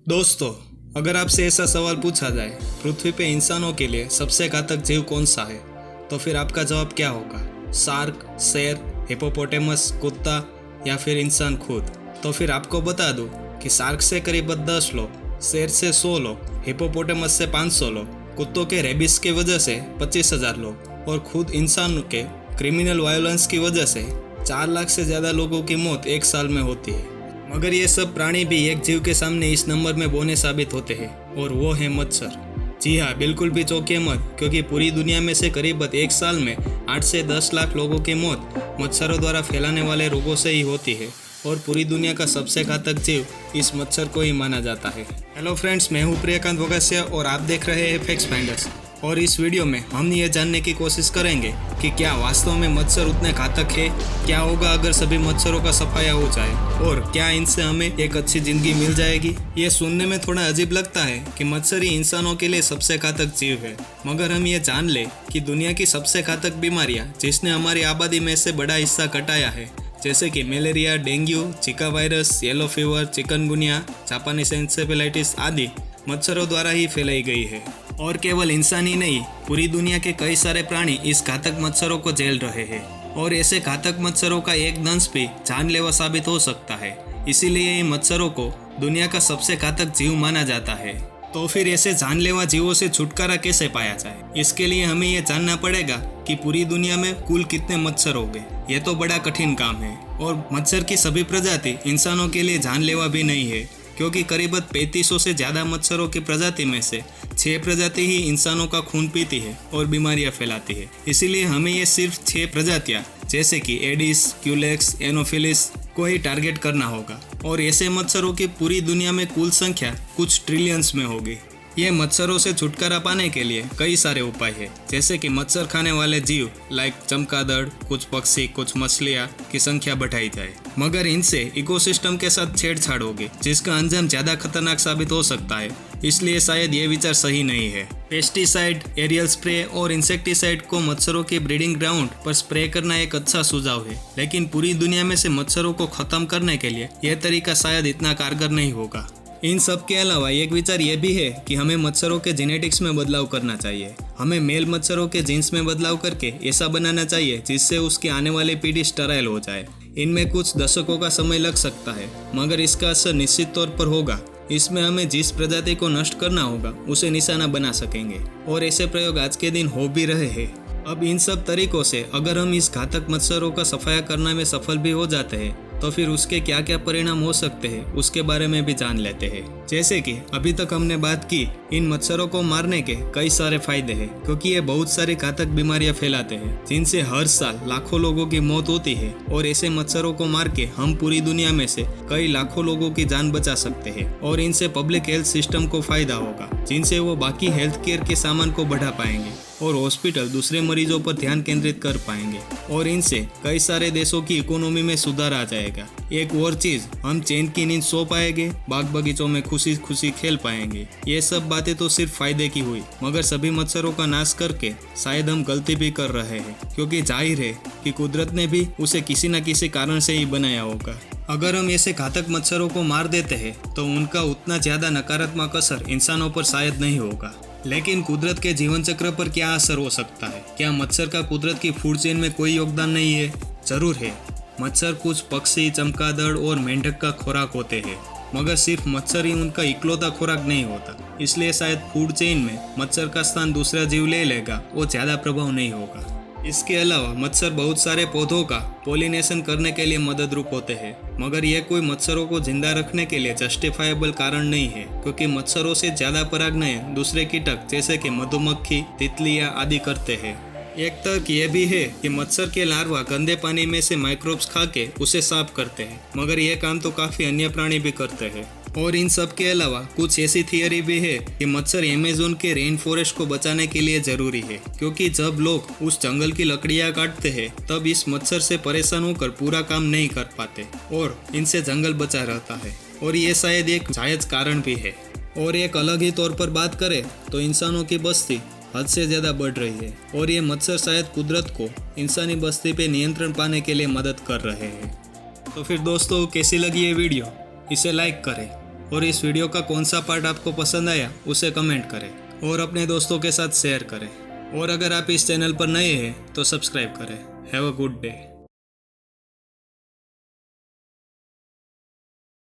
दोस्तों, अगर आपसे ऐसा सवाल पूछा जाए, पृथ्वी पे इंसानों के लिए सबसे घातक जीव कौन सा है, तो फिर आपका जवाब क्या होगा? शार्क, शेर, हिपोपोटेमस, कुत्ता या फिर इंसान खुद? तो फिर आपको बता दूं कि शार्क से करीब 10 लोग, शेर से 100 लोग, हिपोपोटेमस से 500 लोग, कुत्तों के रेबिस की वजह से 25,000 लोग और खुद इंसान के क्रिमिनल वायलेंस की वजह से 4 लाख से ज़्यादा लोगों की मौत एक साल में होती है। मगर ये सब प्राणी भी एक जीव के सामने इस नंबर में बौने साबित होते हैं, और वो है मच्छर। जी हाँ, बिल्कुल भी चौंकिए मत, क्योंकि पूरी दुनिया में से करीब एक साल में 8 से 10 लाख लोगों की मौत मच्छरों द्वारा फैलाने वाले रोगों से ही होती है, और पूरी दुनिया का सबसे घातक जीव इस मच्छर को ही माना जाता है। हेलो फ्रेंड्स, मैं हूँ प्रियकांत वगैसिया और आप देख रहे हैं फैक्ट्स फाइंडर्स। और इस वीडियो में हम ये जानने की कोशिश करेंगे कि क्या वास्तव में मच्छर उतने घातक है, क्या होगा अगर सभी मच्छरों का सफाया हो जाए, और क्या इनसे हमें एक अच्छी जिंदगी मिल जाएगी। ये सुनने में थोड़ा अजीब लगता है कि मच्छर ही इंसानों के लिए सबसे घातक जीव है, मगर हम ये जान ले कि दुनिया की सबसे घातक बीमारियां जिसने हमारी आबादी में से बड़ा हिस्सा घटाया है, जैसे कि मलेरिया, डेंगू, जिका virus, yellow fever, chikungunya, Japanese encephalitis आदि मच्छरों द्वारा ही फैलाई गई है। और केवल इंसान ही नहीं, पूरी दुनिया के कई सारे प्राणी इस घातक मच्छरों को झेल रहे हैं, और ऐसे घातक मच्छरों का एक दंश भी जानलेवा साबित हो सकता है। इसीलिए इन मच्छरों को दुनिया का सबसे घातक जीव माना जाता है। तो फिर ऐसे जानलेवा जीवों से छुटकारा कैसे पाया जाए? इसके लिए हमें यह जानना पड़ेगा कि पूरी दुनिया में कुल कितने मच्छर होंगे। यह तो बड़ा कठिन काम है, और मच्छर की सभी प्रजाति इंसानों के लिए जानलेवा भी नहीं है, क्योंकि करीब 3500 से ज़्यादा मच्छरों की प्रजाति में से 6 प्रजाति ही इंसानों का खून पीती है और बीमारियां फैलाती है। इसीलिए हमें ये सिर्फ 6 प्रजातियां जैसे कि एडिस, क्यूलेक्स, एनोफिलिस को ही टारगेट करना होगा, और ऐसे मच्छरों की पूरी दुनिया में कुल संख्या कुछ ट्रिलियंस में होगी। ये मच्छरों से छुटकारा पाने के लिए कई सारे उपाय हैं, जैसे कि मच्छर खाने वाले जीव लाइक चमगादड़, कुछ पक्षी, कुछ मछलियाँ की संख्या बढ़ाई जाए, मगर इनसे इकोसिस्टम के साथ छेड़छाड़ होगी, जिसका अंजाम ज़्यादा खतरनाक साबित हो सकता है। इसलिए शायद ये विचार सही नहीं है। पेस्टिसाइड, एरियल स्प्रे और इंसेक्टिसाइड को मच्छरों के ब्रीडिंग ग्राउंड पर स्प्रे करना एक अच्छा सुझाव है, लेकिन पूरी दुनिया में से मच्छरों को खत्म करने के लिए यह तरीका शायद इतना कारगर नहीं होगा। इन सब के अलावा एक विचार यह भी है कि हमें मच्छरों के जेनेटिक्स में बदलाव करना चाहिए। हमें मेल मच्छरों के जीन्स में बदलाव करके ऐसा बनाना चाहिए जिससे उसकी आने वाली पीढ़ी स्टेराइल हो जाए। इनमें कुछ दशकों का समय लग सकता है, मगर इसका असर निश्चित तौर पर होगा। इसमें हमें जिस प्रजाति को नष्ट करना होगा उसे निशाना बना सकेंगे, और ऐसे प्रयोग आज के दिन हो भी रहे हैं। अब इन सब तरीकों से अगर हम इस घातक मच्छरों का सफाया करने में सफल भी हो जाते हैं, तो फिर उसके क्या क्या परिणाम हो सकते हैं उसके बारे में भी जान लेते हैं। जैसे कि अभी तक हमने बात की, इन मच्छरों को मारने के कई सारे फायदे हैं, क्योंकि ये बहुत सारी घातक बीमारियां फैलाते हैं जिनसे हर साल लाखों लोगों की मौत होती है, और ऐसे मच्छरों को मार के हम पूरी दुनिया में से कई लाखों लोगों की जान बचा सकते हैं, और इनसे पब्लिक हेल्थ सिस्टम को फायदा होगा, जिनसे वो बाकी हेल्थ केयर के सामान को बढ़ा पाएंगे और हॉस्पिटल दूसरे मरीजों पर ध्यान केंद्रित कर पाएंगे, और इनसे कई सारे देशों की इकोनॉमी में सुधार आ जाएगा। एक और चीज, हम चैन की नींद सो पाएंगे, बाग बगीचों में खुशी खुशी खेल पाएंगे। ये सब बातें तो सिर्फ फायदे की हुई, मगर सभी मच्छरों का नाश करके शायद हम गलती भी कर रहे हैं, क्योंकि जाहिर है कि कुदरत ने भी उसे किसी न किसी कारण से ही बनाया होगा। अगर हम ऐसे घातक मच्छरों को मार देते हैं तो उनका उतना ज्यादा नकारात्मक असर इंसानों पर शायद नहीं होगा, लेकिन कुदरत के जीवन चक्र पर क्या असर हो सकता है? क्या मच्छर का कुदरत की फूड चेन में कोई योगदान नहीं है? जरूर है। मच्छर कुछ पक्षी, चमगादड़ और मेंढक का खुराक होते हैं, मगर सिर्फ मच्छर ही उनका इकलौता खुराक नहीं होता। इसलिए शायद फूड चेन में मच्छर का स्थान दूसरा जीव ले लेगा और ज़्यादा प्रभाव नहीं होगा। इसके अलावा मच्छर बहुत सारे पौधों का पोलिनेशन करने के लिए मददरूप होते हैं, मगर यह कोई मच्छरों को जिंदा रखने के लिए जस्टिफाइबल कारण नहीं है, क्योंकि मच्छरों से ज़्यादा परागनयन दूसरे कीटक जैसे कि मधुमक्खी, तितलियां आदि करते हैं। एक तर्क यह भी है कि मच्छर के लार्वा गंदे पानी में से माइक्रोब्स खा के उसे साफ करते हैं, मगर यह काम तो काफ़ी अन्य प्राणी भी करते हैं। और इन सब के अलावा कुछ ऐसी थियरी भी है कि मच्छर अमेज़न के रेन फॉरेस्ट को बचाने के लिए जरूरी है, क्योंकि जब लोग उस जंगल की लकड़ियां काटते हैं तब इस मच्छर से परेशान होकर पूरा काम नहीं कर पाते, और इनसे जंगल बचा रहता है, और ये शायद एक जायज कारण भी है। और एक अलग ही तौर पर बात करें तो इंसानों की बस्ती हद से ज़्यादा बढ़ रही है, और ये मच्छर शायद कुदरत को इंसानी बस्ती पे नियंत्रण पाने के लिए मदद कर रहे हैं। तो फिर दोस्तों, कैसी लगी ये वीडियो? इसे लाइक करें और इस वीडियो का कौन सा पार्ट आपको पसंद आया उसे कमेंट करें और अपने दोस्तों के साथ शेयर करें। और अगर आप इस चैनल पर नए हैं तो सब्सक्राइब करें। Have a good day.